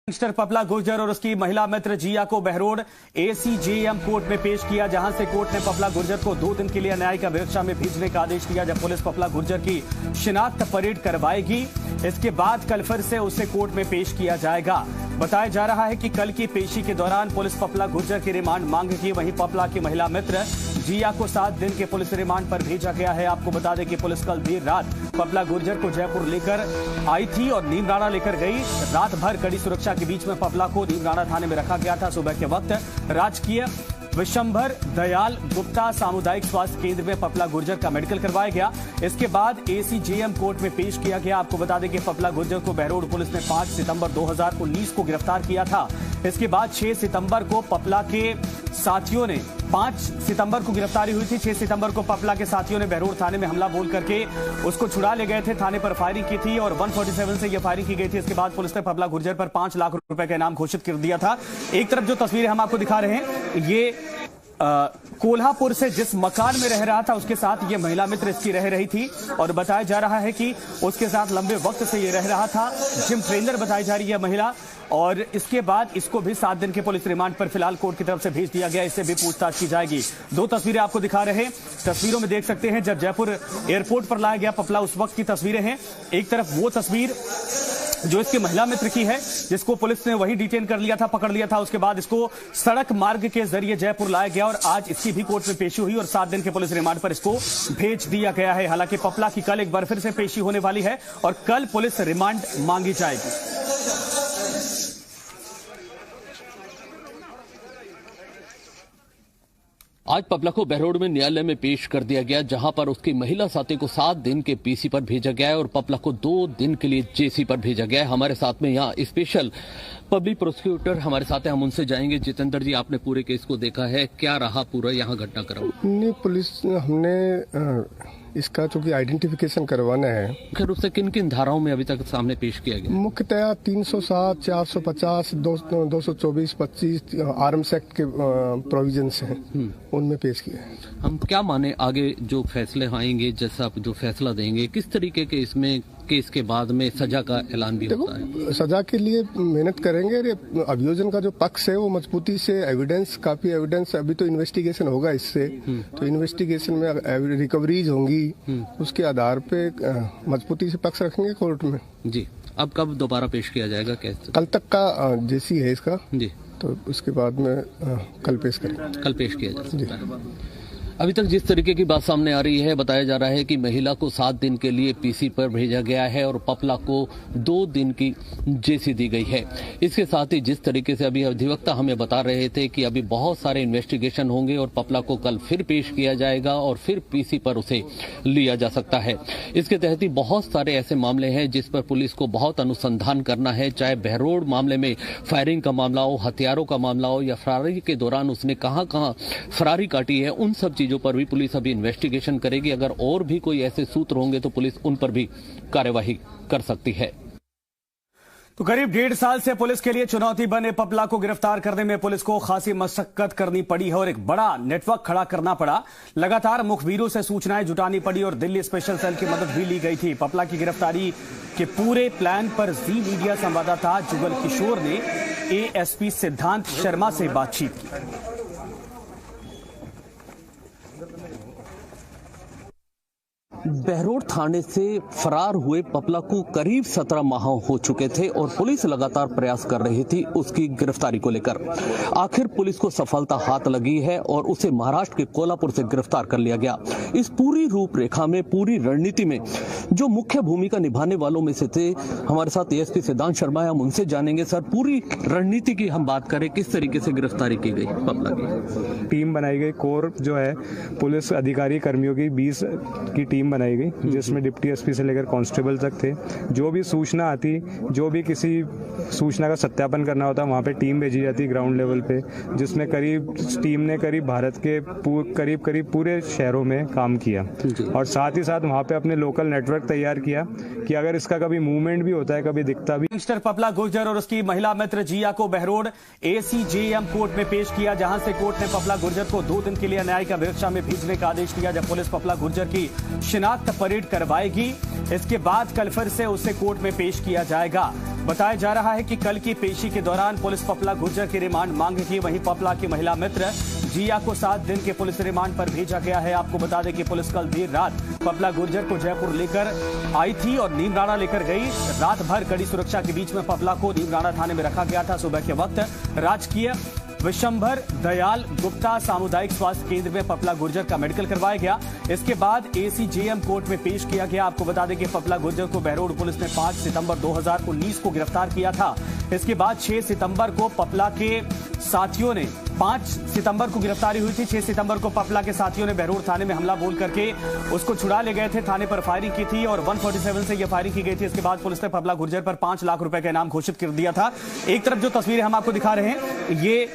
Gangster Papla Gurjar और उसकी महिला मित्र जिया को बहरोड एसीजेएम कोर्ट में पेश किया, जहां से कोर्ट ने पपला गुर्जर को 2 दिन के लिए न्यायिक अभिरक्षा में भेजने का आदेश दिया। जब पुलिस पपला गुर्जर की शिनाख्त परेड करवाएगी, इसके बाद कल फिर से उसे कोर्ट में पेश किया जाएगा। बताया जा रहा है कि कल की पेशी के दौरान पुलिस पपला गुर्जर की रिमांड मांगेगी। वहीं पपला की महिला मित्र जिया को 7 दिन के पुलिस रिमांड पर भेजा गया है। आपको बता दें कि पुलिस कल देर रात पपला गुर्जर को जयपुर लेकर आई थी और नीमराणा लेकर गई। रात भर कड़ी सुरक्षा के बीच में पपला को नीमराणा थाने में रखा गया था। सुबह के वक्त राजकीय विशंभर दयाल गुप्ता सामुदायिक स्वास्थ्य केंद्र में पपला गुर्जर का मेडिकल करवाया गया। इसके बाद एसीजेएम कोर्ट में पेश किया गया। आपको बता दें कि पपला गुर्जर को बहरोड पुलिस ने 5 सितंबर 2019 को गिरफ्तार किया था। इसके बाद 6 सितंबर को पपला के साथियों ने 5 सितंबर को गिरफ्तारी हुई थी। 6 सितंबर को पपला के साथियों ने बहरोड थाने में हमला बोल करके उसको छुड़ा ले गए थे। थाने पर फायरिंग की थी और 147 से यह फायरिंग की गई थी। इसके बाद पुलिस ने पपला गुर्जर पर 5 लाख रुपए का इनाम घोषित कर दिया था। एक तरफ जो तस्वीरें हम आपको दिखा रहे हैं, ये कोल्हापुर से जिस मकान में रह रहा था उसके साथ ये महिला मित्र इसकी रह रही थी और बताया जा रहा है कि उसके साथ लंबे वक्त से ये रह रहा था। जिम ट्रेनर बताई जा रही है महिला, और इसके बाद इसको भी 7 दिन के पुलिस रिमांड पर फिलहाल कोर्ट की तरफ से भेज दिया गया। इससे भी पूछताछ की जाएगी। 2 तस्वीरें आपको दिखा रहे हैं। तस्वीरों में देख सकते हैं जब जयपुर एयरपोर्ट पर लाया गया पपला, उस वक्त की तस्वीरें हैं। एक तरफ वो तस्वीर जो इसके महिला मित्र की है, जिसको पुलिस ने वही डिटेन कर लिया था, पकड़ लिया था। उसके बाद इसको सड़क मार्ग के जरिए जयपुर लाया गया और आज इसकी भी कोर्ट में पेशी हुई और 7 दिन के पुलिस रिमांड पर इसको भेज दिया गया है। हालांकि पपला की कल एक बार फिर से पेशी होने वाली है और कल पुलिस रिमांड मांगी जाएगी। आज पपला को बहरोड में न्यायालय में पेश कर दिया गया, जहां पर उसकी महिला साथी को 7 दिन के पीसी पर भेजा गया है और पपला को 2 दिन के लिए जेसी पर भेजा गया है। हमारे साथ में यहाँ स्पेशल पब्लिक प्रोसिक्यूटर हमारे साथ हैं, हम उनसे जाएंगे। जितेंद्र जी, आपने पूरे केस को देखा है, क्या रहा पूरा यहाँ घटनाक्रम? नहीं, पुलिस हमने इसका चूंकि आइडेंटिफिकेशन करवाना है, मुख्य रूप से किन किन धाराओं में अभी तक सामने पेश किया गया? मुख्यतः 307, 450, 224, 25 आर्म्स एक्ट के प्रोविजंस हैं, उनमें पेश किया है। हम क्या माने आगे जो फैसले आएंगे, जैसा आप जो फैसला देंगे, किस तरीके के इसमें केस के बाद में सजा का ऐलान भी होता है? सजा के लिए मेहनत करेंगे। अभियोजन का जो पक्ष है वो मजबूती से एविडेंस, काफी एविडेंस, अभी तो इन्वेस्टिगेशन होगा इससे, तो इन्वेस्टिगेशन में रिकवरीज होंगी, उसके आधार पे मजबूती से पक्ष रखेंगे कोर्ट में। जी, अब कब दोबारा पेश किया जाएगा केस? कल तक का जेसी है इसका जी, तो उसके बाद में कल पेश करेंगे। कल पेश किया जा सकता है। अभी तक जिस तरीके की बात सामने आ रही है, बताया जा रहा है कि महिला को 7 दिन के लिए पीसी पर भेजा गया है और पपला को 2 दिन की जेसी दी गई है। इसके साथ ही जिस तरीके से अभी अधिवक्ता हमें बता रहे थे कि अभी बहुत सारे इन्वेस्टिगेशन होंगे और पपला को कल फिर पेश किया जाएगा और फिर पीसी पर उसे लिया जा सकता है। इसके तहत ही बहुत सारे ऐसे मामले हैं जिस पर पुलिस को बहुत अनुसंधान करना है, चाहे बहरोड मामले में फायरिंग का मामला हो, हथियारों का मामला हो या फरारी के दौरान उसने कहां कहां फरारी काटी है, उन सब चीजों पर भी पुलिस अभी इन्वेस्टिगेशन करेगी। अगर और भी कोई ऐसे सूत्र होंगे तो पुलिस उन पर भी कार्यवाही कर सकती है। तो करीब 1.5 साल से पुलिस के लिए चुनौती बने पपला को गिरफ्तार करने में पुलिस को खासी मशक्कत करनी पड़ी है और एक बड़ा नेटवर्क खड़ा करना पड़ा। लगातार मुखबिरों से सूचनाएं जुटानी पड़ी और दिल्ली स्पेशल सेल की मदद भी ली गई थी। पपला की गिरफ्तारी के पूरे प्लान पर जी मीडिया संवाददाता जुगल किशोर ने एएसपी सिद्धांत शर्मा से बातचीत की। बहरोड थाने से फरार हुए पपला को करीब 17 माह हो चुके थे और पुलिस लगातार प्रयास कर रही थी उसकी गिरफ्तारी को लेकर। आखिर पुलिस को सफलता हाथ लगी है और उसे महाराष्ट्र के कोल्हापुर से गिरफ्तार कर लिया गया। इस पूरी रूपरेखा में, पूरी रणनीति में जो मुख्य भूमिका निभाने वालों में से थे, हमारे साथ एएसपी सिद्धांत शर्मा है, हम उनसे जानेंगे। सर, पूरी रणनीति की हम बात करें, किस तरीके से गिरफ्तारी की गई पपला की? टीम बनाई गई, कोर जो है पुलिस अधिकारी कर्मियों की 20 की टीम बनाई गई, जिसमें डिप्टी एसपी से लेकर कांस्टेबल तक थे। जो भी सूचना आती, जो भी किसी सूचना का सत्यापन करना होता, वहाँ पे टीम भेजी जाती ग्राउंड लेवल पे, जिसमें टीम ने करीब भारत के करीब पूरे शहरों में काम किया और साथ ही साथ वहाँ पे अपने लोकल नेटवर्क तैयार किया कि अगर इसका कभी मूवमेंट भी होता है, कभी दिखता भी। गैंगस्टर पपला गुर्जर और उसकी महिला मित्र जिया को बहरोड एसीजेएम कोर्ट में पेश किया, जहां से कोर्ट ने पपला गुर्जर को 2 दिन के लिए न्यायिक अभिरक्षा में भेजने का आदेश दिया। जब पुलिस पपला गुर्जर की शिनाख्त परेड करवाएगी, इसके बाद कल फिर से उसे कोर्ट में पेश किया जाएगा। बताया जा रहा है कि कल की पेशी के दौरान पुलिस पपला गुर्जर की रिमांड मांगेगी। वहीं पपला की महिला मित्र जिया को 7 दिन के पुलिस रिमांड पर भेजा गया है। आपको बता दें कि पुलिस कल देर रात पपला गुर्जर को जयपुर लेकर आई थी और नीमराणा लेकर गई। रात भर कड़ी सुरक्षा के बीच में पपला को नीमराणा थाने में रखा गया था। सुबह के वक्त राजकीय विशंभर दयाल गुप्ता सामुदायिक स्वास्थ्य केंद्र में पपला गुर्जर का मेडिकल करवाया गया। इसके बाद एसीजेएम कोर्ट में पेश किया गया। आपको बता दें कि पपला गुर्जर को बहरोड पुलिस ने 5 सितंबर 2019 को गिरफ्तार किया था। इसके बाद 6 सितंबर को पपला के साथियों ने 5 सितंबर को गिरफ्तारी हुई थी। 6 सितंबर को पपला के साथियों ने बहरोड थाने में हमला बोल करके उसको छुड़ा ले गए थे। थाने पर फायरिंग की थी और 147 से यह फायरिंग की गई थी। इसके बाद पुलिस ने पपला गुर्जर पर 5 लाख रुपए का इनाम घोषित कर दिया था। एक तरफ जो तस्वीरें हम आपको दिखा रहे हैं, ये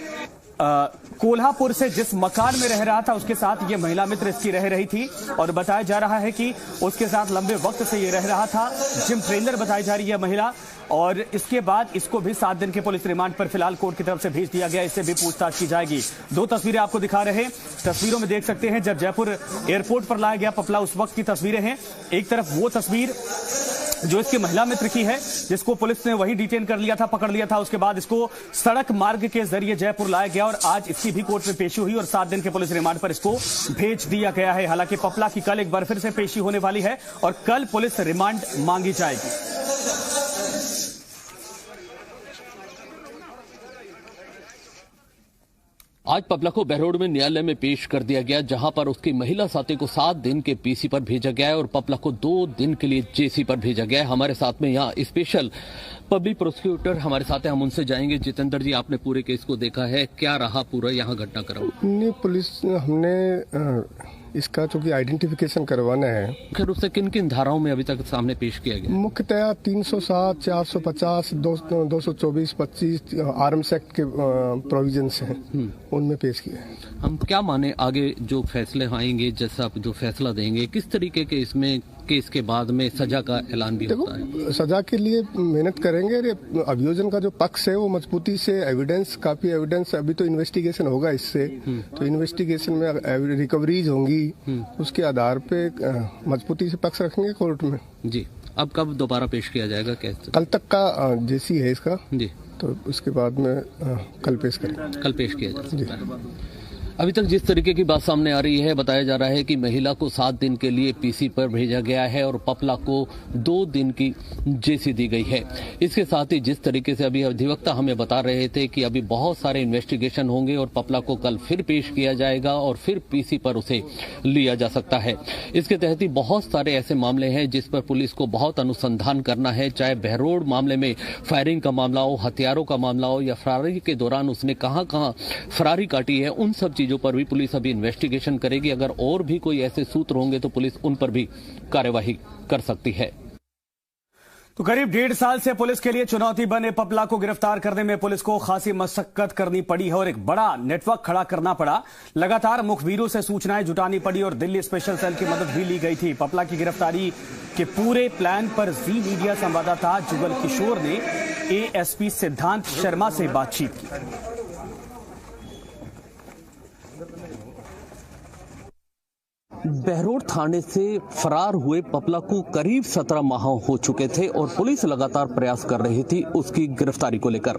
कोल्हापुर से जिस मकान में रह रहा था उसके साथ ये महिला मित्र इसकी रह रही थी और बताया जा रहा है कि उसके साथ लंबे वक्त से ये रह रहा था। जिम ट्रेनर बताई जा रही है महिला, और इसके बाद इसको भी 7 दिन के पुलिस रिमांड पर फिलहाल कोर्ट की तरफ से भेज दिया गया। इससे भी पूछताछ की जाएगी। 2 तस्वीरें आपको दिखा रहे हैं। तस्वीरों में देख सकते हैं जब जयपुर एयरपोर्ट पर लाया गया पपला, उस वक्त की तस्वीरें हैं। एक तरफ वो तस्वीर जो इसकी महिला मित्र की है, जिसको पुलिस ने वही डिटेन कर लिया था, पकड़ लिया था। उसके बाद इसको सड़क मार्ग के जरिए जयपुर लाया गया और आज इसकी भी कोर्ट में पेशी हुई और 7 दिन के पुलिस रिमांड पर इसको भेज दिया गया है। हालांकि पपला की कल एक बार फिर से पेशी होने वाली है और कल पुलिस रिमांड मांगी जाएगी। आज पपला को बहरोड में न्यायालय में पेश कर दिया गया, जहां पर उसकी महिला साथी को 7 दिन के पीसी पर भेजा गया है और पपला को 2 दिन के लिए जेसी पर भेजा गया है। हमारे साथ में यहाँ स्पेशल पब्लिक प्रोसिक्यूटर हमारे साथ हैं, हम उनसे जाएंगे। जितेंद्र जी, आपने पूरे केस को देखा है, क्या रहा पूरा यहाँ घटनाक्रम? नहीं, पुलिस हमने इसका चूंकि आइडेंटिफिकेशन करवाना है, मुख्य रूप से किन किन धाराओं में अभी तक सामने पेश किया गया? मुख्यतया 307, 450, 224, 25 आर्म्स एक्ट के प्रोविजंस हैं, उनमें पेश किया है। हम क्या माने आगे जो फैसले आएंगे, जैसा आप जो फैसला देंगे, किस तरीके के इसमें केस के बाद में सजा का ऐलान भी होता है? सजा के लिए मेहनत करेंगे। अभियोजन का जो पक्ष है वो मजबूती से एविडेंस, काफी एविडेंस, अभी तो इन्वेस्टिगेशन होगा इससे, तो इन्वेस्टिगेशन में रिकवरीज होंगी, उसके आधार पे मजबूती से पक्ष रखेंगे कोर्ट में। जी, अब कब दोबारा पेश किया जाएगा केस? कल तक का जेसी है इसका जी, तो उसके बाद में कल पेश करेंगे। कल पेश किया जाएगा। अभी तक जिस तरीके की बात सामने आ रही है, बताया जा रहा है कि महिला को 7 दिन के लिए पीसी पर भेजा गया है और पपला को 2 दिन की जेसी दी गई है। इसके साथ ही जिस तरीके से अभी अधिवक्ता हमें बता रहे थे कि अभी बहुत सारे इन्वेस्टिगेशन होंगे और पपला को कल फिर पेश किया जाएगा और फिर पीसी पर उसे लिया जा सकता है। इसके तहत ही बहुत सारे ऐसे मामले हैं जिस पर पुलिस को बहुत अनुसंधान करना है, चाहे बहरोड मामले में फायरिंग का मामला हो, हथियारों का मामला हो या फरारी के दौरान उसने कहां फरारी काटी है, उन सब चीजों पर भी पुलिस अभी इन्वेस्टिगेशन करेगी। अगर और भी कोई ऐसे सूत्र होंगे तो पुलिस उन पर भी कार्यवाही कर सकती है। तो करीब 1.5 साल से पुलिस के लिए चुनौती बने पपला को गिरफ्तार करने में पुलिस को खासी मशक्कत करनी पड़ी है और एक बड़ा नेटवर्क खड़ा करना पड़ा। लगातार मुखबिरों से सूचनाएं जुटानी पड़ी और दिल्ली स्पेशल सेल की मदद भी ली गई थी। पपला की गिरफ्तारी के पूरे प्लान पर जी मीडिया संवाददाता जुगल किशोर ने एएसपी सिद्धांत शर्मा से बातचीत की। बहरोड थाने से फरार हुए पपला को करीब 17 माह हो चुके थे और पुलिस लगातार प्रयास कर रही थी उसकी गिरफ्तारी को लेकर।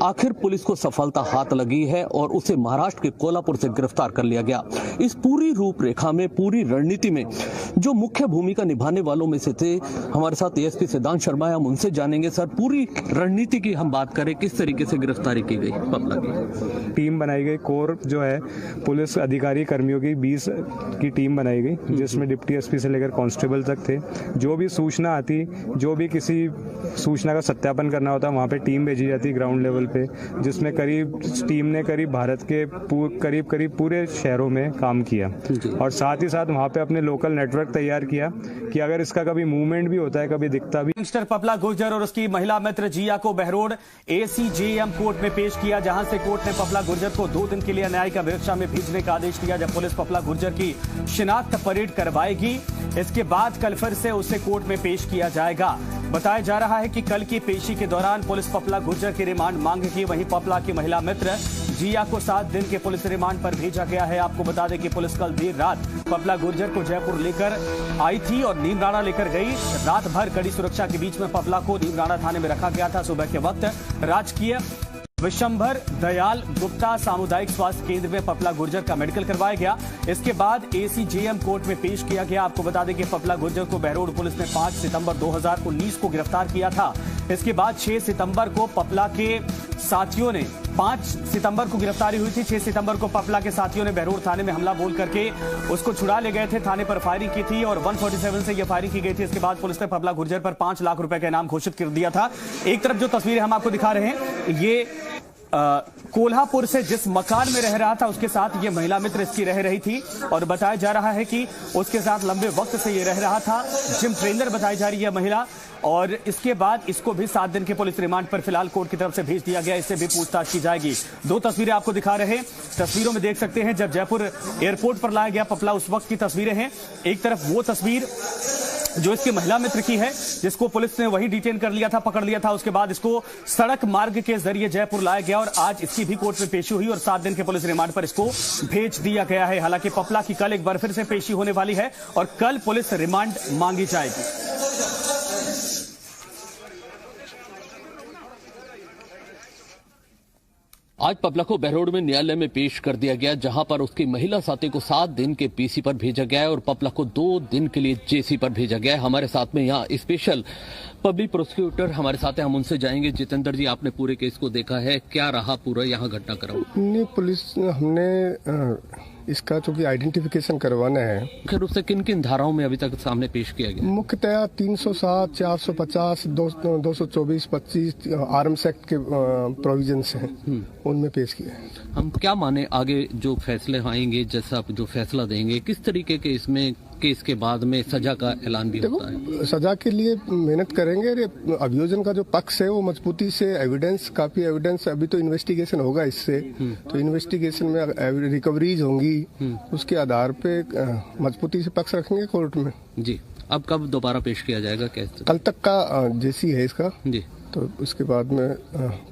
आखिर पुलिस को सफलता हाथ लगी है और उसे महाराष्ट्र के कोल्हापुर से गिरफ्तार कर लिया गया। इस पूरी रूपरेखा में, पूरी रणनीति में जो मुख्य भूमिका निभाने वालों में से थे हमारे साथ एएसपी सिद्धांत शर्मा है, हम उनसे जानेंगे। सर, पूरी रणनीति की हम बात करें, किस तरीके से गिरफ्तारी की गई पपला की? टीम बनाई गई, कोर जो है पुलिस अधिकारी कर्मियों की 20 की टीम बनाई गई, जिसमें डिप्टी एसपी से लेकर कांस्टेबल तक थे। जो भी सूचना आती, जो भी किसी सूचना का सत्यापन करना होता, वहाँ पे टीम भेजी जाती ग्राउंड लेवल पे, जिसमें टीम ने करीब भारत के करीब पूरे शहरों में काम किया और साथ ही साथ वहाँ पे अपने लोकल नेटवर्क तैयार किया कि अगर इसका कभी मूवमेंट भी होता है, कभी दिखता भी। गैंगस्टर पपला गुर्जर और उसकी महिला मित्र जिया को बहरोड एसीजेएम कोर्ट में पेश किया, जहां से कोर्ट ने पपला गुर्जर को 2 दिन के लिए न्यायिक अभिरक्षा में भेजने का आदेश दिया। जब पुलिस पपला गुर्जर की शिनाख्त परेड करवाएगी, इसके बाद कल फिर से उसे कोर्ट में पेश किया जाएगा। बताया जा रहा है कि कल की पेशी के दौरान पुलिस पपला गुर्जर की रिमांड मांगेगी। वहीं पपला की महिला मित्र जिया को 7 दिन के पुलिस रिमांड पर भेजा गया है। आपको बता दें कि पुलिस कल देर रात पपला गुर्जर को जयपुर लेकर आई थी और नीमराणा लेकर गई। रात भर कड़ी सुरक्षा के बीच में पपला को नीमराणा थाने में रखा गया था। सुबह के वक्त राजकीय विशंभर दयाल गुप्ता सामुदायिक स्वास्थ्य केंद्र में पपला गुर्जर का मेडिकल करवाया गया। इसके बाद एसीजेएम कोर्ट में पेश किया गया। आपको बता दें कि पपला गुर्जर को बहरोड पुलिस ने 5 सितंबर 2019 को गिरफ्तार किया था। इसके बाद 6 सितंबर को पपला के साथियों ने 5 सितंबर को गिरफ्तारी हुई थी। 6 सितंबर को पपला के साथियों ने बहरोड थाने में हमला बोल करके उसको छुड़ा ले गए थे। थाने पर फायरिंग की थी और 147 से यह फायरिंग की गई थी। इसके बाद पुलिस ने पपला गुर्जर पर 5 लाख रुपए का इनाम घोषित कर दिया था। एक तरफ जो तस्वीरें हम आपको दिखा रहे हैं, ये कोल्हापुर से जिस मकान में रह रहा था उसके साथ ये महिला मित्र इसकी रह रही थी और बताया जा रहा है कि उसके साथ लंबे वक्त से ये रह रहा था। जिम ट्रेनर बताई जा रही है महिला, और इसके बाद इसको भी 7 दिन के पुलिस रिमांड पर फिलहाल कोर्ट की तरफ से भेज दिया गया। इससे भी पूछताछ की जाएगी। 2 तस्वीरें आपको दिखा रहे हैं। तस्वीरों में देख सकते हैं जब जयपुर एयरपोर्ट पर लाया गया पपला, उस वक्त की तस्वीरें हैं। एक तरफ वो तस्वीर जो इसके महिला मित्र की है, जिसको पुलिस ने वही डिटेन कर लिया था, पकड़ लिया था। उसके बाद इसको सड़क मार्ग के जरिए जयपुर लाया गया और आज इसकी भी कोर्ट में पेशी हुई और 7 दिन के पुलिस रिमांड पर इसको भेज दिया गया है। हालांकि पपला की कल एक बार फिर से पेशी होने वाली है और कल पुलिस रिमांड मांगी जाएगी। आज पपला को बहरोड में न्यायालय में पेश कर दिया गया, जहां पर उसकी महिला साथी को 7 दिन के पीसी पर भेजा गया है और पपला को 2 दिन के लिए जेसी पर भेजा गया है। हमारे साथ में यहाँ स्पेशल पब्लिक प्रोसिक्यूटर हमारे साथ हैं, हम उनसे जाएंगे। जितेंद्र जी, आपने पूरे केस को देखा है, क्या रहा पूरा यहाँ घटनाक्रम? नहीं, पुलिस हमने इसका चूंकि आइडेंटिफिकेशन करवाना है, मुख्य रूप से किन किन धाराओं में अभी तक सामने पेश किया गया? मुख्यतया 307, 450, 224, 25 आर्म्स एक्ट के प्रोविजंस हैं, उनमें पेश किया है। हम क्या माने आगे जो फैसले आएंगे, जैसा आप जो फैसला देंगे, किस तरीके के इसमें केस के बाद में सजा का ऐलान भी होता है? सजा के लिए मेहनत करेंगे। अभियोजन का जो पक्ष है वो मजबूती से काफी एविडेंस, अभी तो इन्वेस्टिगेशन होगा इससे, तो इन्वेस्टिगेशन में रिकवरीज होंगी, उसके आधार पे मजबूती से पक्ष रखेंगे कोर्ट में। जी, अब कब दोबारा पेश किया जाएगा केस? कल तक का जेसी है इसका जी, तो उसके बाद में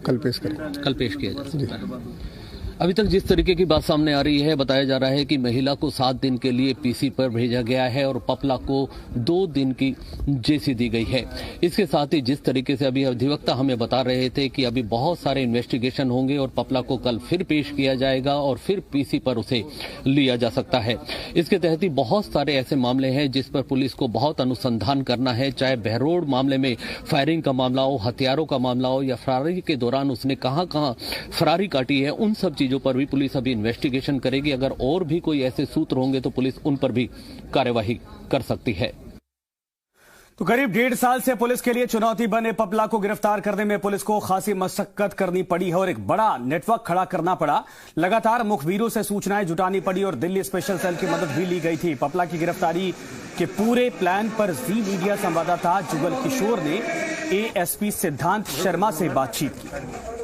कल पेश करेंगे। कल पेश किया जा सकता है। अभी तक जिस तरीके की बात सामने आ रही है, बताया जा रहा है कि महिला को 7 दिन के लिए पीसी पर भेजा गया है और पपला को 2 दिन की जेसी दी गई है। इसके साथ ही जिस तरीके से अभी अधिवक्ता हमें बता रहे थे कि अभी बहुत सारे इन्वेस्टिगेशन होंगे और पपला को कल फिर पेश किया जाएगा और फिर पीसी पर उसे लिया जा सकता है। इसके तहत ही बहुत सारे ऐसे मामले हैं जिस पर पुलिस को बहुत अनुसंधान करना है, चाहे बहरोड मामले में फायरिंग का मामला हो, हथियारों का मामला हो या फरारी के दौरान उसने कहां कहां फरारी काटी है, उन सब चीजों पर भी पुलिस अभी इन्वेस्टिगेशन करेगी। अगर और भी कोई ऐसे सूत्र होंगे तो पुलिस उन पर भी कार्यवाही कर सकती है। तो करीब 1.5 साल से पुलिस के लिए चुनौती बने पपला को गिरफ्तार करने में पुलिस को खासी मशक्कत करनी पड़ी है और एक बड़ा नेटवर्क खड़ा करना पड़ा। लगातार मुखबिरों से सूचनाएं जुटानी पड़ी और दिल्ली स्पेशल सेल की मदद भी ली गई थी। पपला की गिरफ्तारी के पूरे प्लान पर जी मीडिया संवाददाता जुगल किशोर ने एएसपी सिद्धांत शर्मा से बातचीत की।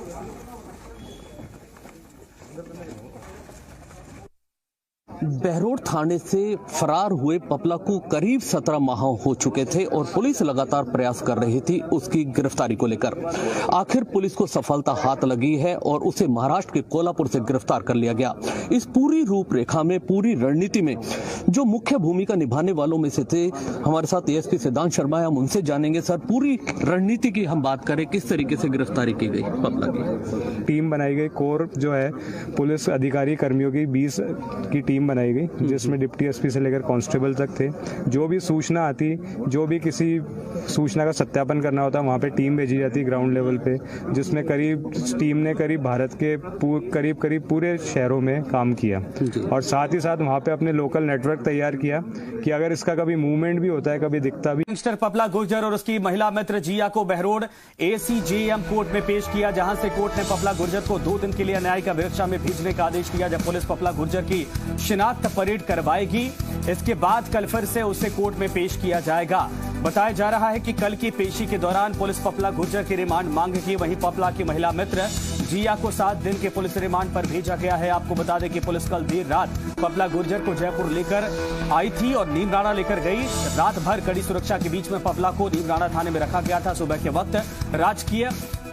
बहरोड थाने से फरार हुए पपला को करीब 17 माह हो चुके थे और पुलिस लगातार प्रयास कर रही थी उसकी गिरफ्तारी को लेकर। आखिर पुलिस को सफलता हाथ लगी है और उसे महाराष्ट्र के कोल्हापुर से गिरफ्तार कर लिया गया। इस पूरी रूपरेखा में, पूरी रणनीति में जो मुख्य भूमिका निभाने वालों में से थे, हमारे साथ एएसपी सिद्धांत शर्मा है, हम उनसे जानेंगे। सर, पूरी रणनीति की हम बात करें, किस तरीके से गिरफ्तारी की गई पपला की? टीम बनाई गई, कोर जो है पुलिस अधिकारी कर्मियों की 20 की टीम बनाई गई, जिसमें डिप्टी एसपी से लेकर कांस्टेबल तक थे। जो भी सूचना आती, जो भी किसी सूचना का सत्यापन करना होता, वहाँ पे टीम भेजी जाती ग्राउंड लेवल पे, जिसमें टीम ने करीब भारत के करीब पूरे शहरों में काम किया और साथ ही साथ वहाँ पे अपने लोकल नेटवर्क तैयार किया कि अगर इसका कभी मूवमेंट भी होता है, कभी दिखता भी। गैंगस्टर पपला गुर्जर और उसकी महिला मित्र जिया को बहरोड एसीजेएम कोर्ट में पेश किया, जहां से कोर्ट ने पपला गुर्जर को 2 दिन के लिए न्यायिक अभिरक्षा में भेजने का आदेश दिया। जब पुलिस पपला गुर्जर की शिनाख्त परेड करवाएगी, इसके बाद कल फिर से उसे कोर्ट में पेश किया जाएगा। बताया जा रहा है कि कल की पेशी के दौरान पुलिस पपला गुर्जर की रिमांड मांगेगी। वहीं पपला की महिला मित्र जिया को 7 दिन के पुलिस रिमांड पर भेजा गया है। आपको बता दें कि पुलिस कल देर रात पपला गुर्जर को जयपुर लेकर आई थी और नीमराणा लेकर गई। रात भर कड़ी सुरक्षा के बीच में पपला को नीमराणा थाने में रखा गया था। सुबह के वक्त राजकीय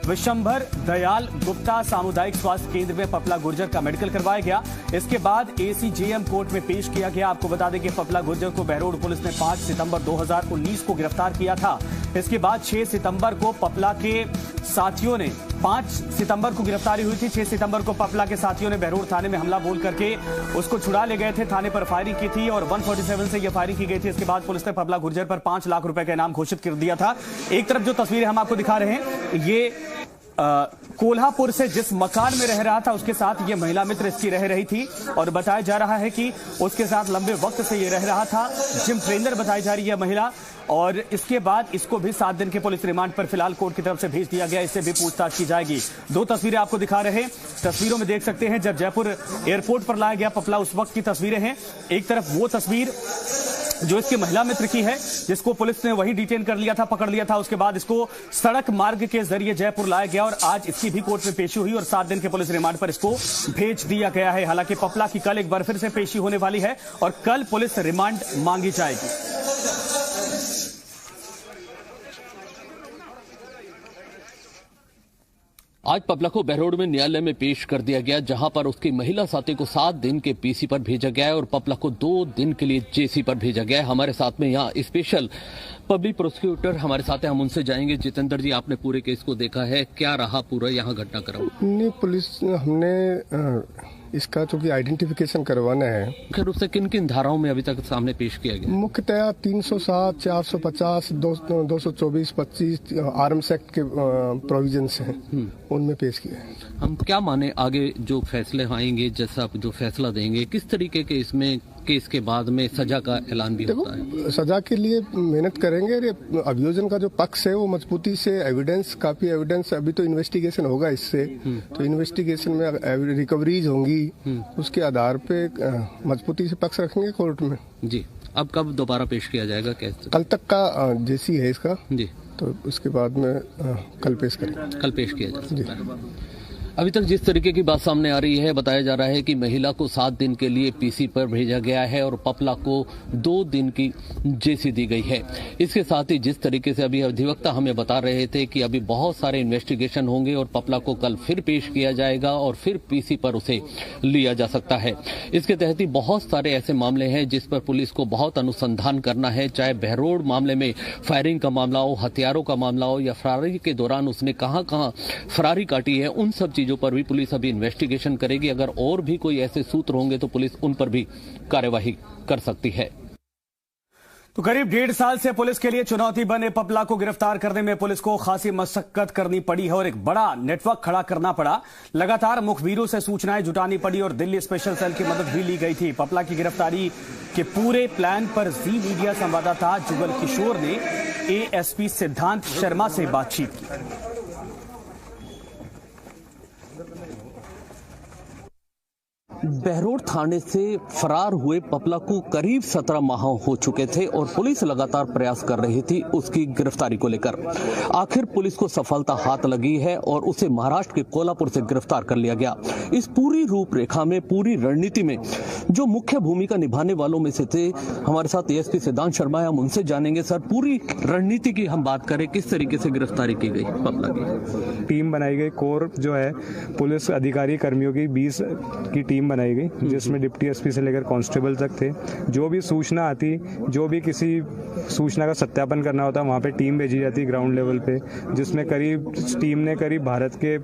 विशंभर दयाल गुप्ता सामुदायिक स्वास्थ्य केंद्र में पपला गुर्जर का मेडिकल करवाया गया। इसके बाद एसीजेएम कोर्ट में पेश किया गया। आपको बता दें कि पपला गुर्जर को बहरोड पुलिस ने 5 सितंबर 2019 को गिरफ्तार किया था। इसके बाद 6 सितंबर को पपला के साथियों ने 5 सितंबर को गिरफ्तारी हुई थी। 6 सितंबर को पपला के साथियों ने बहरोड थाने में हमला बोल करके उसको छुड़ा ले गए थे। थाने पर फायरिंग की थी और 147 से यह फायरिंग की गई थी। इसके बाद पुलिस ने पपला गुर्जर पर 5 लाख रुपए का इनाम घोषित कर दिया था। एक तरफ जो तस्वीरें हम आपको दिखा रहे हैं, ये कोल्हापुर से जिस मकान में रह रहा था उसके साथ ये महिला मित्र इसकी रह रही थी और बताया जा रहा है कि उसके साथ लंबे वक्त से ये रह रहा था। जिम ट्रेनर बताई जा रही है महिला, और इसके बाद इसको भी 7 दिन के पुलिस रिमांड पर फिलहाल कोर्ट की तरफ से भेज दिया गया। इससे भी पूछताछ की जाएगी। 2 तस्वीरें आपको दिखा रहे हैं। तस्वीरों में देख सकते हैं जब जयपुर एयरपोर्ट पर लाया गया पपला, उस वक्त की तस्वीरें हैं। एक तरफ वो तस्वीर जो इसके महिला मित्र की है, जिसको पुलिस ने वही डिटेन कर लिया था, पकड़ लिया था। उसके बाद इसको सड़क मार्ग के जरिए जयपुर लाया गया और आज इसकी भी कोर्ट में पेशी हुई और 7 दिन के पुलिस रिमांड पर इसको भेज दिया गया है। हालांकि पपला की कल एक बार फिर से पेशी होने वाली है और कल पुलिस रिमांड मांगी जाएगी। आज पपला को बहरोड में न्यायालय में पेश कर दिया गया, जहां पर उसकी महिला साथी को 7 दिन के पीसी पर भेजा गया है और पपला को 2 दिन के लिए जेसी पर भेजा गया है। हमारे साथ में यहाँ स्पेशल पब्लिक प्रोसिक्यूटर हमारे साथ हैं, हम उनसे जाएंगे। जितेंद्र जी, आपने पूरे केस को देखा है, क्या रहा पूरा यहाँ घटनाक्रम? नहीं, पुलिस हमने इसका चूंकि आइडेंटिफिकेशन करवाना है। मुख्य रूप से किन किन धाराओं में अभी तक सामने पेश किया गया? मुख्यतया 307, 450, 224, 25 आर्म्स एक्ट के प्रोविजंस हैं, उनमें पेश किया है। हम क्या माने आगे जो फैसले आएंगे, जैसा आप जो फैसला देंगे, किस तरीके के इसमें केस के बाद में सजा का ऐलान भी होता है? सजा के लिए मेहनत करेंगे। अभियोजन का जो पक्ष है वो मजबूती से काफी एविडेंस, अभी तो इन्वेस्टिगेशन होगा इससे, तो इन्वेस्टिगेशन में रिकवरीज होंगी, उसके आधार पे मजबूती से पक्ष रखेंगे कोर्ट में। जी, अब कब दोबारा पेश किया जाएगा केस? कल तक का जेसी है इसका जी, तो उसके बाद में कल पेश करेंगे। कल पेश किया जा सकता है। अभी तक जिस तरीके की बात सामने आ रही है, बताया जा रहा है कि महिला को 7 दिन के लिए पीसी पर भेजा गया है और पपला को 2 दिन की जेसी दी गई है। इसके साथ ही जिस तरीके से अभी अधिवक्ता हमें बता रहे थे कि अभी बहुत सारे इन्वेस्टिगेशन होंगे और पपला को कल फिर पेश किया जाएगा और फिर पीसी पर उसे लिया जा सकता है। इसके तहत ही बहुत सारे ऐसे मामले हैं जिस पर पुलिस को बहुत अनुसंधान करना है, चाहे बहरोड मामले में फायरिंग का मामला हो, हथियारों का मामला हो या फरारी के दौरान उसने कहां फरारी काटी है, उन सब चीजों पर भी पुलिस अभी इन्वेस्टिगेशन करेगी। अगर और भी कोई ऐसे सूत्र होंगे तो पुलिस उन पर भी कार्यवाही कर सकती है। तो करीब 1.5 साल से पुलिस के लिए चुनौती बने पपला को गिरफ्तार करने में पुलिस को खासी मशक्कत करनी पड़ी है और एक बड़ा नेटवर्क खड़ा करना पड़ा। लगातार मुखबिरों से सूचनाएं जुटानी पड़ी और दिल्ली स्पेशल सेल की मदद भी ली गई थी। पपला की गिरफ्तारी के पूरे प्लान पर जी मीडिया संवाददाता जुगल किशोर ने एएसपी सिद्धांत शर्मा से बातचीत की। बहरोड थाने से फरार हुए पपला को करीब 17 माह हो चुके थे और पुलिस लगातार प्रयास कर रही थी उसकी गिरफ्तारी को लेकर। आखिर पुलिस को सफलता हाथ लगी है और उसे महाराष्ट्र के कोल्हापुर से गिरफ्तार कर लिया गया। इस पूरी रूपरेखा में, पूरी रणनीति में जो मुख्य भूमिका निभाने वालों में से थे हमारे साथ एएसपी सिद्धांत शर्मा है, हम उनसे जानेंगे। सर, पूरी रणनीति की हम बात करें, किस तरीके से गिरफ्तारी की गई पपला की? टीम बनाई गई, कोर जो है पुलिस अधिकारी कर्मियों की 20 की टीम बनाई गई, जिसमें डिप्टी एसपी से लेकर कांस्टेबल तक थे। जो भी सूचना आती, जो भी किसी सूचना का सत्यापन करना होता, वहाँ पे टीम भेजी जाती ग्राउंड लेवल पे, जिसमें टीम ने करीब भारत के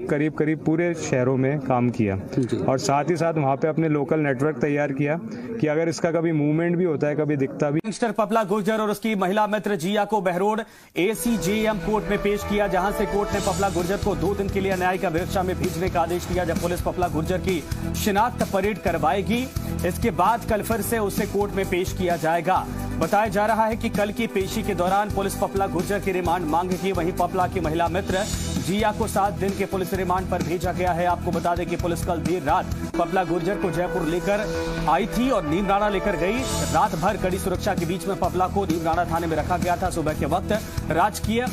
करीब पूरे शहरों में काम किया और साथ ही साथ वहाँ पे अपने लोकल नेटवर्क तैयार किया कि अगर इसका कभी मूवमेंट भी होता है, कभी दिखता भी। गैंगस्टर पपला गुर्जर और उसकी महिला मित्र जिया को बहरोड एसीजेएम कोर्ट में पेश किया, जहां से कोर्ट ने पपला गुर्जर को 2 दिन के लिए न्यायिक अभिरक्षा में भेजने का आदेश दिया। जब पुलिस पपला गुर्जर की शिनाख्त परेड करवाएगी, इसके बाद कल फिर से उसे कोर्ट में पेश किया जाएगा। बताया जा रहा है कि कल की पेशी के दौरान पुलिस पपला गुर्जर की रिमांड मांगेगी। वहीं पपला की महिला मित्र जिया को 7 दिन के पुलिस रिमांड पर भेजा गया है। आपको बता दें कि पुलिस कल देर रात पपला गुर्जर को जयपुर लेकर आई थी और नीमराणा लेकर गई। रात भर कड़ी सुरक्षा के बीच में पपला को नीमराणा थाने में रखा गया था। सुबह के वक्त राजकीय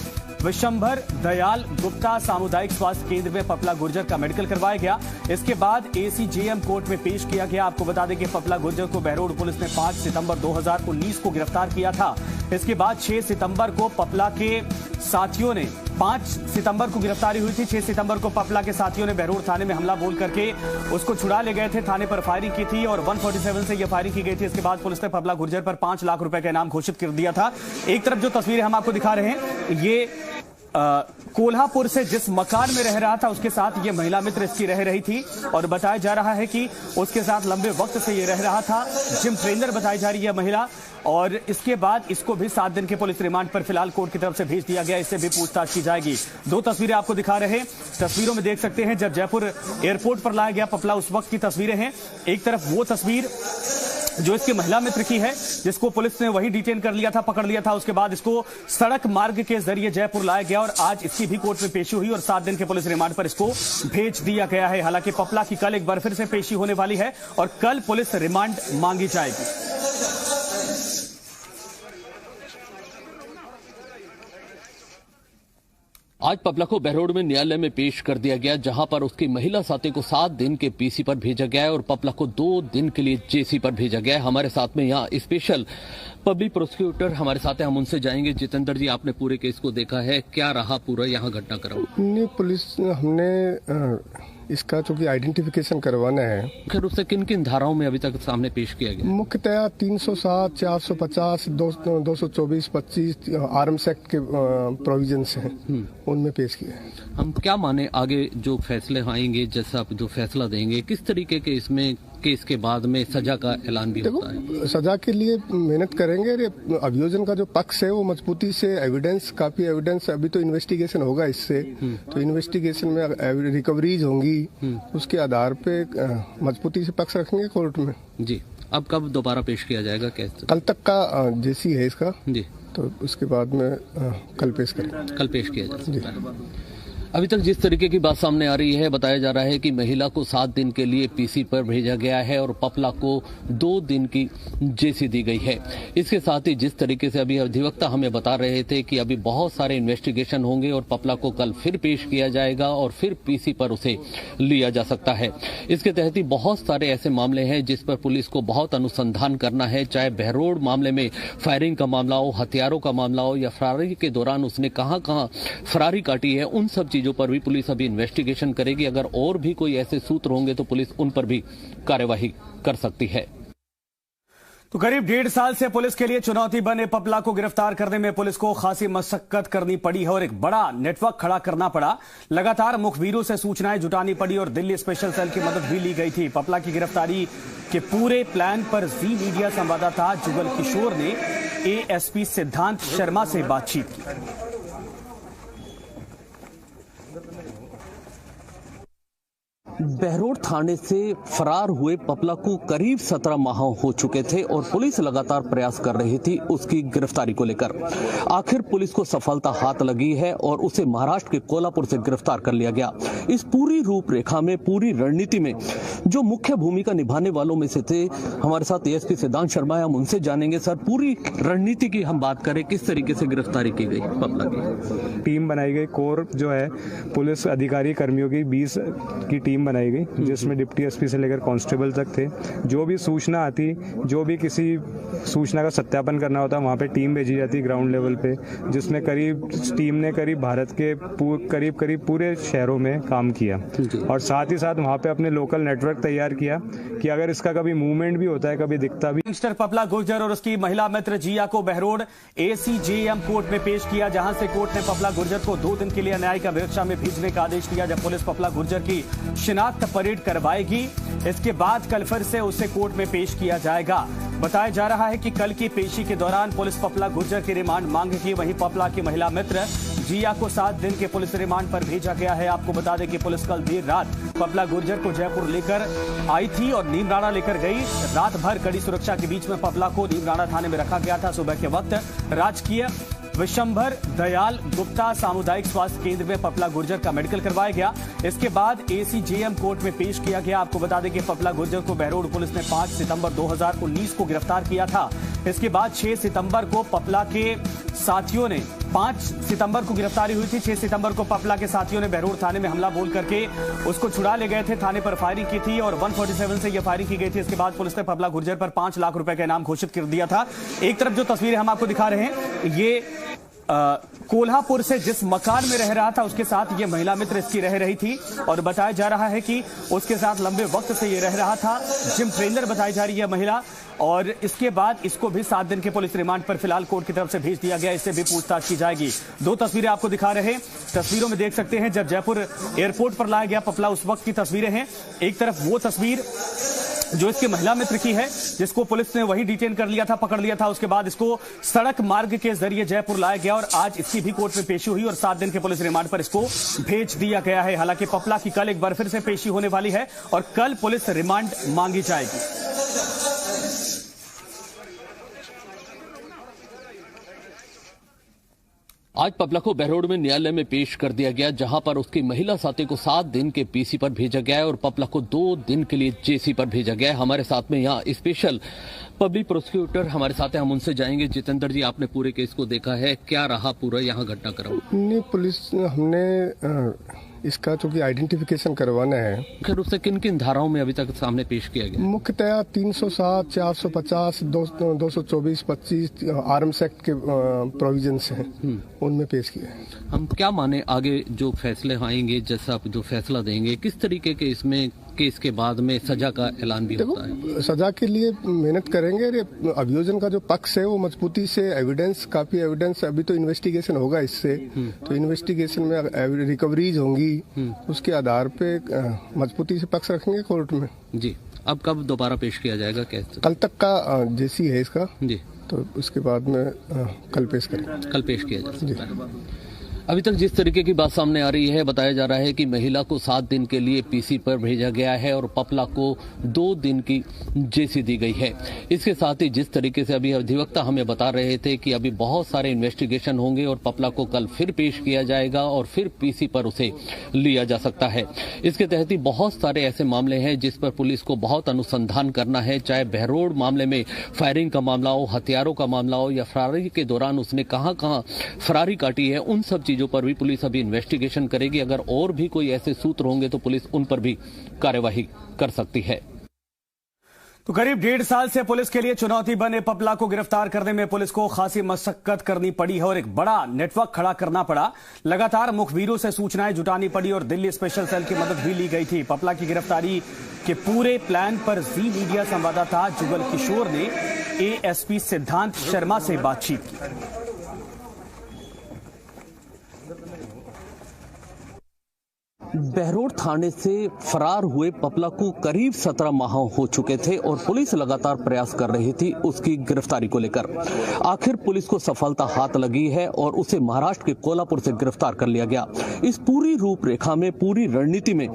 विशंभर दयाल गुप्ता सामुदायिक स्वास्थ्य केंद्र में पपला गुर्जर का मेडिकल करवाया गया। इसके बाद एसीजेएम कोर्ट में पेश किया गया। आपको बता दें कि पपला गुर्जर को बहरोड पुलिस ने 5 सितंबर 2019 को गिरफ्तार किया था। इसके बाद 6 सितंबर को पपला के साथियों ने 5 सितंबर को गिरफ्तारी हुई थी। 6 सितंबर को पपला के साथियों ने बहरोड थाने में हमला बोल करके उसको छुड़ा ले गए थे। थाने पर फायरिंग की थी और 147 से यह फायरिंग की गई थी। इसके बाद पुलिस ने पपला गुर्जर पर 5 लाख रुपए का इनाम घोषित कर दिया था। एक तरफ जो तस्वीरें हम आपको दिखा रहे हैं, ये कोल्हापुर से जिस मकान में रह रहा था उसके साथ ये महिला मित्र इसकी रह रही थी और बताया जा रहा है कि उसके साथ लंबे वक्त से ये रह रहा था। जिम ट्रेनर बताई जा रही है महिला, और इसके बाद इसको भी 7 दिन के पुलिस रिमांड पर फिलहाल कोर्ट की तरफ से भेज दिया गया। इससे भी पूछताछ की जाएगी। 2 तस्वीरें आपको दिखा रहे हैं। तस्वीरों में देख सकते हैं जब जयपुर एयरपोर्ट पर लाया गया पपला, उस वक्त की तस्वीरें हैं। एक तरफ वो तस्वीर जो इसके महिला मित्र की है, जिसको पुलिस ने वही डिटेन कर लिया था, पकड़ लिया था। उसके बाद इसको सड़क मार्ग के जरिए जयपुर लाया गया और आज इसकी भी कोर्ट में पेशी हुई और 7 दिन के पुलिस रिमांड पर इसको भेज दिया गया है। हालांकि पपला की कल एक बार फिर से पेशी होने वाली है और कल पुलिस रिमांड मांगी जाएगी। आज पपला को बहरोड में न्यायालय में पेश कर दिया गया, जहां पर उसकी महिला साथी को 7 दिन के पीसी पर भेजा गया है और पपला को 2 दिन के लिए जेसी पर भेजा गया है। हमारे साथ में यहाँ स्पेशल पब्लिक प्रोसिक्यूटर हमारे साथ हैं, हम उनसे जाएंगे। जितेंद्र जी, आपने पूरे केस को देखा है, क्या रहा पूरा यहाँ घटनाक्रम? नहीं, पुलिस हमने इसका चूंकि आइडेंटिफिकेशन करवाना है, मुख्य रूप से किन किन धाराओं में अभी तक सामने पेश किया गया? मुख्यतया 307, 450, 224, 25 आर्म्स एक्ट के प्रोविजंस हैं, उनमें पेश किया है। हम क्या माने आगे जो फैसले आएंगे, जैसा आप जो फैसला देंगे, किस तरीके के इसमें केस के बाद में सजा का ऐलान भी होता है? सजा के लिए मेहनत करेंगे। अभियोजन का जो पक्ष है वो मजबूती से काफी एविडेंस, अभी तो इन्वेस्टिगेशन होगा इससे, तो इन्वेस्टिगेशन में रिकवरीज होंगी, उसके आधार पे मजबूती से पक्ष रखेंगे कोर्ट में। जी, अब कब दोबारा पेश किया जाएगा केस? कल तक का जेसी है इसका जी, तो उसके बाद में कल पेश करेंगे। कल पेश किया जाएगा। अभी तक जिस तरीके की बात सामने आ रही है, बताया जा रहा है कि महिला को 7 दिन के लिए पीसी पर भेजा गया है और पपला को 2 दिन की जेसी दी गई है। इसके साथ ही जिस तरीके से अभी अधिवक्ता हमें बता रहे थे कि अभी बहुत सारे इन्वेस्टिगेशन होंगे और पपला को कल फिर पेश किया जाएगा और फिर पीसी पर उसे लिया जा सकता है। इसके तहत ही बहुत सारे ऐसे मामले हैं जिस पर पुलिस को बहुत अनुसंधान करना है, चाहे बहरोड मामले में फायरिंग का मामला हो, हथियारों का मामला हो या फरारी के दौरान उसने कहां फरारी काटी है, उन सब चीजों पर भी पुलिस अभी इन्वेस्टिगेशन करेगी। अगर और भी कोई ऐसे सूत्र होंगे तो पुलिस उन पर भी कार्यवाही कर सकती है। तो करीब 1.5 साल से पुलिस के लिए चुनौती बने पपला को गिरफ्तार करने में पुलिस को खासी मशक्कत करनी पड़ी है और एक बड़ा नेटवर्क खड़ा करना पड़ा। लगातार मुखबिरों से सूचनाएं जुटानी पड़ी और दिल्ली स्पेशल सेल की मदद भी ली गई थी। पपला की गिरफ्तारी के पूरे प्लान पर जी मीडिया संवाददाता जुगल किशोर ने एएसपी सिद्धांत शर्मा से बातचीत की। बहरोड थाने से फरार हुए पपला को करीब 17 माह हो चुके थे और पुलिस लगातार प्रयास कर रही थी उसकी गिरफ्तारी को लेकर। आखिर पुलिस को सफलता हाथ लगी है और उसे महाराष्ट्र के कोल्हापुर से गिरफ्तार कर लिया गया। इस पूरी रूपरेखा में, पूरी रणनीति में जो मुख्य भूमिका निभाने वालों में से थे, हमारे साथ एएसपी सिद्धांत शर्मा है, हम उनसे जानेंगे। सर, पूरी रणनीति की हम बात करें, किस तरीके से गिरफ्तारी की गई पपला की? टीम बनाई गई, कोर जो है पुलिस अधिकारी कर्मियों की 20 की टीम बनाई गई, जिसमें डिप्टी एसपी से लेकर कांस्टेबल तक थे। जो भी सूचना आती, जो भी किसी सूचना का सत्यापन करना होता, वहाँ पे टीम भेजी जाती ग्राउंड लेवल पे, जिसमें टीम ने करीब भारत के करीब पूरे शहरों में काम किया और साथ ही साथ वहाँ पे अपने लोकल नेटवर्क तैयार किया कि अगर इसका कभी मूवमेंट भी होता है, कभी दिखता भी। गैंगस्टर पपला गुर्जर और उसकी महिला मित्र जिया को बहरोड एसीजेएम कोर्ट में पेश किया, जहां से कोर्ट ने पपला गुर्जर को 2 दिन के लिए न्यायिक अभिरक्षा में भेजने का आदेश दिया। जब पुलिस पपला गुर्जर की शिनाख्त परेड करवाएगी, इसके बाद कल फिर से उसे कोर्ट में पेश किया जाएगा। बताया जा रहा है कि कल की पेशी के दौरान पुलिस पपला गुर्जर की रिमांड मांगेगी। वहीं पपला की महिला मित्र जिया को 7 दिन के पुलिस रिमांड पर भेजा गया है। आपको बता दें कि पुलिस कल देर रात पपला गुर्जर को जयपुर लेकर आई थी और नीमराणा लेकर गई। रात भर कड़ी सुरक्षा के बीच में पपला को नीमराणा थाने में रखा गया था। सुबह के वक्त राजकीय विशंभर दयाल गुप्ता सामुदायिक स्वास्थ्य केंद्र में पपला गुर्जर का मेडिकल करवाया गया। इसके बाद एसीजेएम कोर्ट में पेश किया गया। आपको बता दें कि पपला गुर्जर को बहरोड पुलिस ने 5 सितंबर 2019 को गिरफ्तार किया था। इसके बाद 6 सितंबर को पपला के साथियों ने 5 सितंबर को गिरफ्तारी हुई थी। 6 सितंबर को पपला के साथियों ने बहरोड थाने में हमला बोल करके उसको छुड़ा ले गए थे। थाने पर फायरिंग की थी और 147 से यह फायरिंग की गई थी। इसके बाद पुलिस ने पपला गुर्जर पर 5 लाख रुपए का इनाम घोषित कर दिया था। एक तरफ जो तस्वीरें हम आपको दिखा रहे हैं, ये कोल्हापुर से जिस मकान में रह रहा था उसके साथ ये महिला मित्र इसकी रह रही थी और बताया जा रहा है कि उसके साथ लंबे वक्त से ये रह रहा था। जिम ट्रेनर बताई जा रही है महिला, और इसके बाद इसको भी 7 दिन के पुलिस रिमांड पर फिलहाल कोर्ट की तरफ से भेज दिया गया। इससे भी पूछताछ की जाएगी। 2 तस्वीरें आपको दिखा रहे हैं। तस्वीरों में देख सकते हैं जब जयपुर एयरपोर्ट पर लाया गया पपला, उस वक्त की तस्वीरें हैं। एक तरफ वो तस्वीर जो इसके महिला मित्र की है, जिसको पुलिस ने वही डिटेन कर लिया था, पकड़ लिया था। उसके बाद इसको सड़क मार्ग के जरिए जयपुर लाया गया और आज इसकी भी कोर्ट में पेशी हुई और 7 दिन के पुलिस रिमांड पर इसको भेज दिया गया है। हालांकि पपला की कल एक बार फिर से पेशी होने वाली है और कल पुलिस रिमांड मांगी जाएगी। आज पपला को बहरोड में न्यायालय में पेश कर दिया गया, जहां पर उसकी महिला साथी को 7 दिन के पीसी पर भेजा गया है और पपला को 2 दिन के लिए जेसी पर भेजा गया है। हमारे साथ में यहाँ स्पेशल पब्लिक प्रोसिक्यूटर हमारे साथ हैं, हम उनसे जाएंगे। जितेंद्र जी, आपने पूरे केस को देखा है, क्या रहा पूरा यहाँ घटनाक्रम? नहीं, पुलिस हमने इसका चूंकि आइडेंटिफिकेशन करवाना है, मुख्य रूप से किन किन धाराओं में अभी तक सामने पेश किया गया? मुख्यतया 307, 450, 224, 25 आर्म्स एक्ट के प्रोविजंस हैं, उनमें पेश किया है। हम क्या माने आगे जो फैसले आएंगे, जैसा आप जो फैसला देंगे, किस तरीके के इसमें केस के बाद में सजा का ऐलान भी होता है? सजा के लिए मेहनत करेंगे। अभियोजन का जो पक्ष है वो मजबूती से काफी एविडेंस, अभी तो इन्वेस्टिगेशन होगा इससे, तो इन्वेस्टिगेशन में रिकवरीज होंगी, उसके आधार पे मजबूती से पक्ष रखेंगे कोर्ट में। जी, अब कब दोबारा पेश किया जाएगा केस? कल तक का जेसी है इसका जी, तो उसके बाद में कल पेश करेंगे। कल पेश किया जा सकता है। अभी तक जिस तरीके की बात सामने आ रही है, बताया जा रहा है कि महिला को 7 दिन के लिए पीसी पर भेजा गया है और पपला को 2 दिन की जेसी दी गई है। इसके साथ ही जिस तरीके से अभी अधिवक्ता हमें बता रहे थे कि अभी बहुत सारे इन्वेस्टिगेशन होंगे और पपला को कल फिर पेश किया जाएगा और फिर पीसी पर उसे लिया जा सकता है। इसके तहत ही बहुत सारे ऐसे मामले हैं जिस पर पुलिस को बहुत अनुसंधान करना है, चाहे बहरोड मामले में फायरिंग का मामला हो, हथियारों का मामला हो या फरारी के दौरान उसने कहां फरारी काटी है, उन सब चीजों पर भी पुलिस अभी इन्वेस्टिगेशन करेगी। अगर और भी कोई ऐसे सूत्र होंगे तो पुलिस उन पर भी कार्यवाही कर सकती है। तो करीब 1.5 साल से पुलिस के लिए चुनौती बने पपला को गिरफ्तार करने में पुलिस को खासी मशक्कत करनी पड़ी है और एक बड़ा नेटवर्क खड़ा करना पड़ा। लगातार मुखबिरों से सूचनाएं जुटानी पड़ी और दिल्ली स्पेशल सेल की मदद भी ली गई थी। पपला की गिरफ्तारी के पूरे प्लान पर जी मीडिया संवाददाता जुगल किशोर ने एएसपी सिद्धांत शर्मा से बातचीत की। बहरोड थाने से फरार हुए पपला को करीब 17 माह हो चुके थे और पुलिस लगातार प्रयास कर रही थी उसकी गिरफ्तारी को लेकर। आखिर पुलिस को सफलता हाथ लगी है और उसे महाराष्ट्र के कोल्हापुर से गिरफ्तार कर लिया गया। इस पूरी रूपरेखा में, पूरी रणनीति में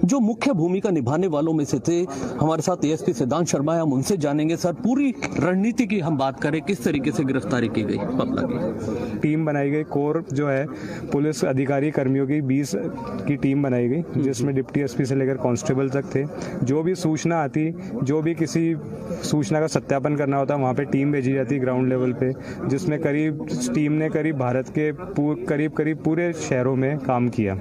जो मुख्य भूमिका निभाने वालों में से थे हमारे साथ एएसपी सिद्धांत शर्मा है, हम उनसे जानेंगे। सर, पूरी रणनीति की हम बात करें, किस तरीके से गिरफ्तारी की गई पपला की? टीम बनाई गई, कोर जो है पुलिस अधिकारी कर्मियों की 20 की टीम बनाई गई, जिसमें डिप्टी एसपी से लेकर कांस्टेबल तक थे। जो भी सूचना आती, जो भी किसी सूचना का सत्यापन करना होता, वहाँ पे टीम भेजी जाती ग्राउंड लेवल पे, जिसमें टीम ने करीब भारत के करीब पूरे शहरों में काम किया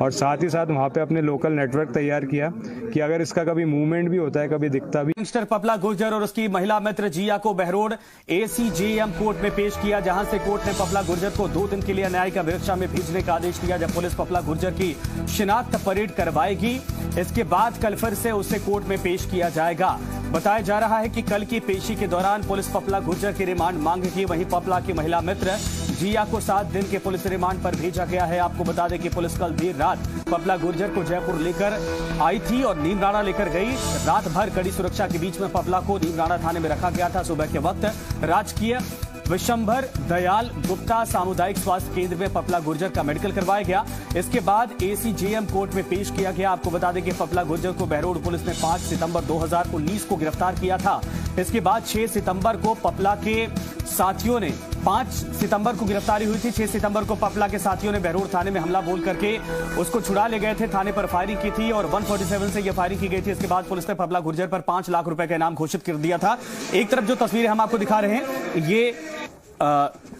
और साथ ही साथ वहाँ पे अपने लोकल नेटवर्क तैयार किया कि अगर इसका कभी मूवमेंट भी होता है, कभी दिखता भी। गैंगस्टर पपला गुर्जर और उसकी महिला मित्र जिया को बहरोड एसीजेएम कोर्ट में पेश किया, जहां से कोर्ट ने पपला गुर्जर को 2 दिन के लिए न्यायिक अभिरक्षा में भेजने का आदेश दिया। जब पुलिस पपला गुर्जर की शिनाख्त परेड करवाएगी, इसके बाद कल फिर से उसे कोर्ट में पेश किया जाएगा। बताया जा रहा है कि कल की पेशी के दौरान पुलिस पपला गुर्जर की रिमांड मांगेगी। वहीं पपला की महिला मित्र जिया को 7 दिन के पुलिस रिमांड पर भेजा गया है। आपको बता दें कि पुलिस कल देर रात पपला गुर्जर को जयपुर लेकर आई थी और नीमराणा लेकर गई। रात भर कड़ी सुरक्षा के बीच में पपला को नीमराणा थाने में रखा गया था। सुबह के वक्त राजकीय विशंभर दयाल गुप्ता सामुदायिक स्वास्थ्य केंद्र में पपला गुर्जर का मेडिकल करवाया गया। इसके बाद एसीजेएम कोर्ट में पेश किया गया। आपको बता दें कि पपला गुर्जर को बहरोड पुलिस ने 5 सितंबर 2019 को गिरफ्तार किया था। इसके बाद 6 सितंबर को पपला के साथियों ने 5 सितंबर को गिरफ्तारी हुई थी। 6 सितंबर को पपला के साथियों ने बहरोड थाने में हमला बोल करके उसको छुड़ा ले गए थे। थाने पर फायरिंग की थी और 147 से यह फायरिंग की गई थी। इसके बाद पुलिस ने पपला गुर्जर पर 5 लाख रुपए का इनाम घोषित कर दिया था। एक तरफ जो तस्वीरें हम आपको दिखा रहे हैं, ये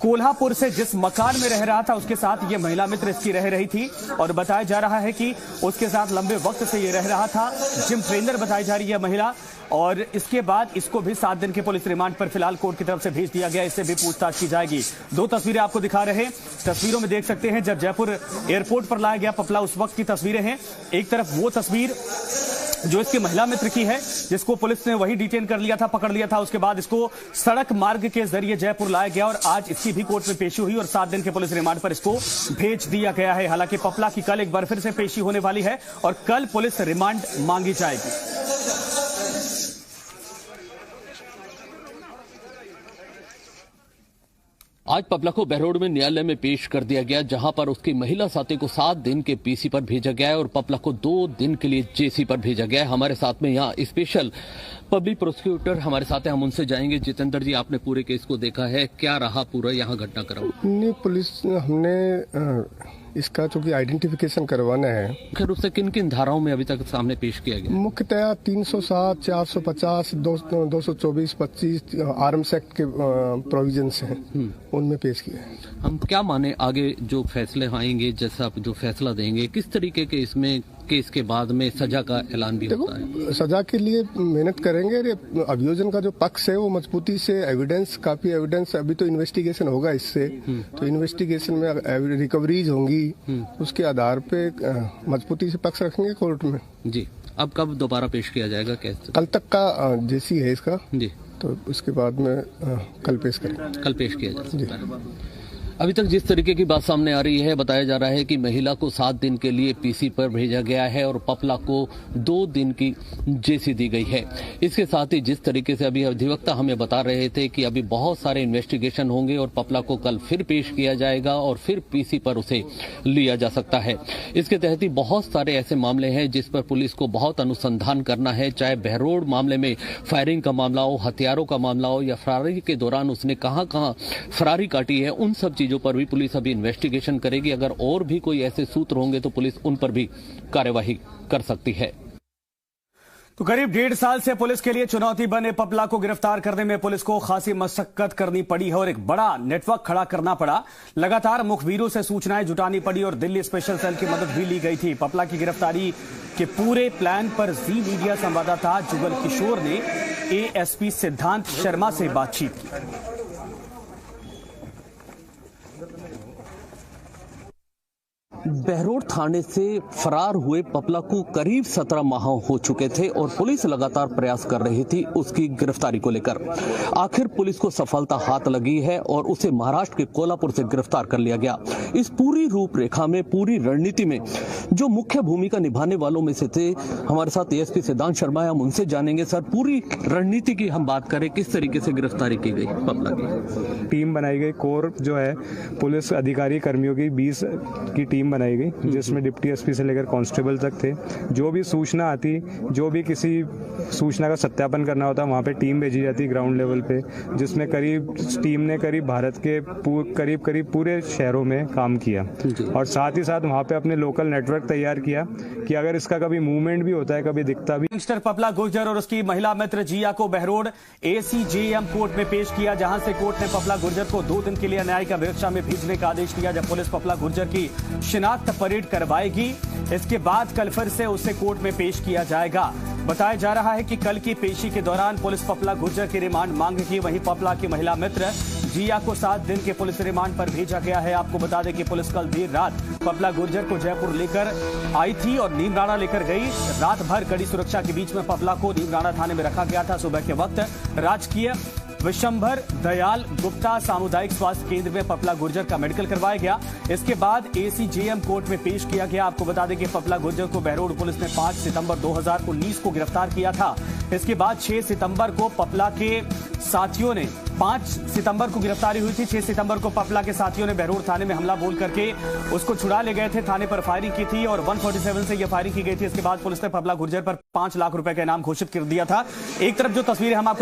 कोल्हापुर से जिस मकान में रह रहा था उसके साथ ये महिला मित्र इसकी रह रही थी और बताया जा रहा है कि उसके साथ लंबे वक्त से ये रह रहा था। जिम ट्रेनर बताई जा रही है महिला, और इसके बाद इसको भी 7 दिन के पुलिस रिमांड पर फिलहाल कोर्ट की तरफ से भेज दिया गया। इससे भी पूछताछ की जाएगी। 2 तस्वीरें आपको दिखा रहे हैं। तस्वीरों में देख सकते हैं जब जयपुर एयरपोर्ट पर लाया गया पपला, उस वक्त की तस्वीरें हैं। एक तरफ वो तस्वीर जो इसके महिला मित्र की है, जिसको पुलिस ने वही डिटेन कर लिया था, पकड़ लिया था। उसके बाद इसको सड़क मार्ग के जरिए जयपुर लाया गया और आज इसकी भी कोर्ट में पेशी हुई और 7 दिन के पुलिस रिमांड पर इसको भेज दिया गया है। हालांकि पपला की कल एक बार फिर से पेशी होने वाली है और कल पुलिस रिमांड मांगी जाएगी। आज पपला को बहरोड में न्यायालय में पेश कर दिया गया, जहां पर उसकी महिला साथी को 7 दिन के पीसी पर भेजा गया है और पपला को 2 दिन के लिए जेसी पर भेजा गया है। हमारे साथ में यहाँ स्पेशल पब्लिक प्रोसिक्यूटर हमारे साथ हैं, हम उनसे जाएंगे। जितेंद्र जी, आपने पूरे केस को देखा है, क्या रहा पूरा यहाँ घटनाक्रम? नहीं, पुलिस हमने इसका चूंकि आइडेंटिफिकेशन करवाना है, मुख्य रूप से किन किन धाराओं में अभी तक सामने पेश किया गया? मुख्यतः 307, 450, 224, 25 आर्म्स एक्ट के प्रोविजंस हैं, उनमें पेश किया है। हम क्या माने आगे जो फैसले आएंगे, जैसा आप जो फैसला देंगे, किस तरीके के इसमें केस के बाद में सजा का ऐलान भी होता है? सजा के लिए मेहनत करेंगे। अभियोजन का जो पक्ष है वो मजबूती से काफी एविडेंस, अभी तो इन्वेस्टिगेशन होगा इससे, तो इन्वेस्टिगेशन में रिकवरीज होंगी, उसके आधार पे मजबूती से पक्ष रखेंगे कोर्ट में। जी, अब कब दोबारा पेश किया जाएगा केस? कल तक का जेसी है इसका जी, तो उसके बाद में कल पेश करेंगे। कल पेश किया जाएगा। अभी तक जिस तरीके की बात सामने आ रही है, बताया जा रहा है कि महिला को 7 दिन के लिए पीसी पर भेजा गया है और पपला को 2 दिन की जेसी दी गई है। इसके साथ ही जिस तरीके से अभी अधिवक्ता हमें बता रहे थे कि अभी बहुत सारे इन्वेस्टिगेशन होंगे और पपला को कल फिर पेश किया जाएगा और फिर पीसी पर उसे लिया जा सकता है। इसके तहत ही बहुत सारे ऐसे मामले हैं जिस पर पुलिस को बहुत अनुसंधान करना है, चाहे बहरोड मामले में फायरिंग का मामला हो, हथियारों का मामला हो या फरारी के दौरान उसने कहां कहां फरारी काटी है, उन सब चीजों पर भी पुलिस अभी इन्वेस्टिगेशन करेगी। अगर और भी कोई ऐसे सूत्र होंगे तो पुलिस उन पर भी कार्यवाही कर सकती है। तो करीब 1.5 साल से पुलिस के लिए चुनौती बने पपला को गिरफ्तार करने में पुलिस को खासी मशक्कत करनी पड़ी है और एक बड़ा नेटवर्क खड़ा करना पड़ा। लगातार मुखबिरों से सूचनाएं जुटानी पड़ी और दिल्ली स्पेशल सेल की मदद भी ली गई थी। पपला की गिरफ्तारी के पूरे प्लान पर जी मीडिया संवाददाता जुगल किशोर ने एएसपी सिद्धांत शर्मा से बातचीत की। बहरोड थाने से फरार हुए पपला को करीब 17 माह हो चुके थे और पुलिस लगातार प्रयास कर रही थी उसकी गिरफ्तारी को लेकर। आखिर पुलिस को सफलता हाथ लगी है और उसे महाराष्ट्र के कोल्हापुर से गिरफ्तार कर लिया गया। इस पूरी रूपरेखा में, पूरी रणनीति में जो मुख्य भूमिका निभाने वालों में से थे हमारे साथ एएसपी सिद्धांत शर्मा है, हम उनसे जानेंगे। सर, पूरी रणनीति की हम बात करें, किस तरीके से गिरफ्तारी की गई पपला की? टीम बनाई गई, कोर जो है पुलिस अधिकारी कर्मियों की 20 की टीम बनाई गई, जिसमें डिप्टी एसपी से लेकर कांस्टेबल तक थे। जो भी सूचना आती, जो भी किसी सूचना का सत्यापन करना होता, वहाँ पे टीम भेजी जाती ग्राउंड लेवल पे, जिसमें टीम ने करीब भारत के करीब पूरे शहरों में काम किया और साथ ही साथ वहाँ पे अपने लोकल नेटवर्क तैयार किया कि अगर इसका कभी मूवमेंट भी होता है, कभी दिखता भी। गैंगस्टर पपला गुर्जर और उसकी महिला मित्र जिया को बहरोड एसीजेएम कोर्ट में पेश किया, जहां से कोर्ट ने पपला गुर्जर को 2 दिन के लिए न्यायिक अभिरक्षा में भेजने का आदेश दिया। जब पुलिस पपला गुर्जर की शिनाख्त परेड करवाएगी, इसके बाद कल फिर से उसे कोर्ट में पेश किया जाएगा। बताया जा रहा है कि कल की पेशी के दौरान पुलिस पपला गुर्जर की रिमांड मांगेगी। वहीं पपला की महिला मित्र जिया को 7 दिन के पुलिस रिमांड पर भेजा गया है। आपको बता दें कि पुलिस कल देर रात पपला गुर्जर को जयपुर लेकर आई थी और नीमराणा लेकर गई। रात भर कड़ी सुरक्षा के बीच में पपला को नीमराणा थाने में रखा गया था। सुबह के वक्त राजकीय विशंभर दयाल गुप्ता सामुदायिक स्वास्थ्य केंद्र में पपला गुर्जर का मेडिकल करवाया गया। इसके बाद एसीजेएम कोर्ट में पेश किया गया। आपको बता दें कि पपला गुर्जर को बहरोड पुलिस ने 5 सितंबर 2019 को गिरफ्तार किया था। इसके बाद 6 सितंबर को पपला के साथियों ने 5 सितंबर को गिरफ्तारी हुई थी। 6 सितंबर को पपला के साथियों ने बहरोड थाने में हमला बोल करके उसको छुड़ा ले गए थे। थाने पर फायरिंग की थी और 147 से यह फायरिंग की गई थी। इसके बाद पुलिस ने पपला गुर्जर पर 5 लाख रुपए का इनाम घोषित कर दिया था। एक तरफ जो तस्वीरें हम आपको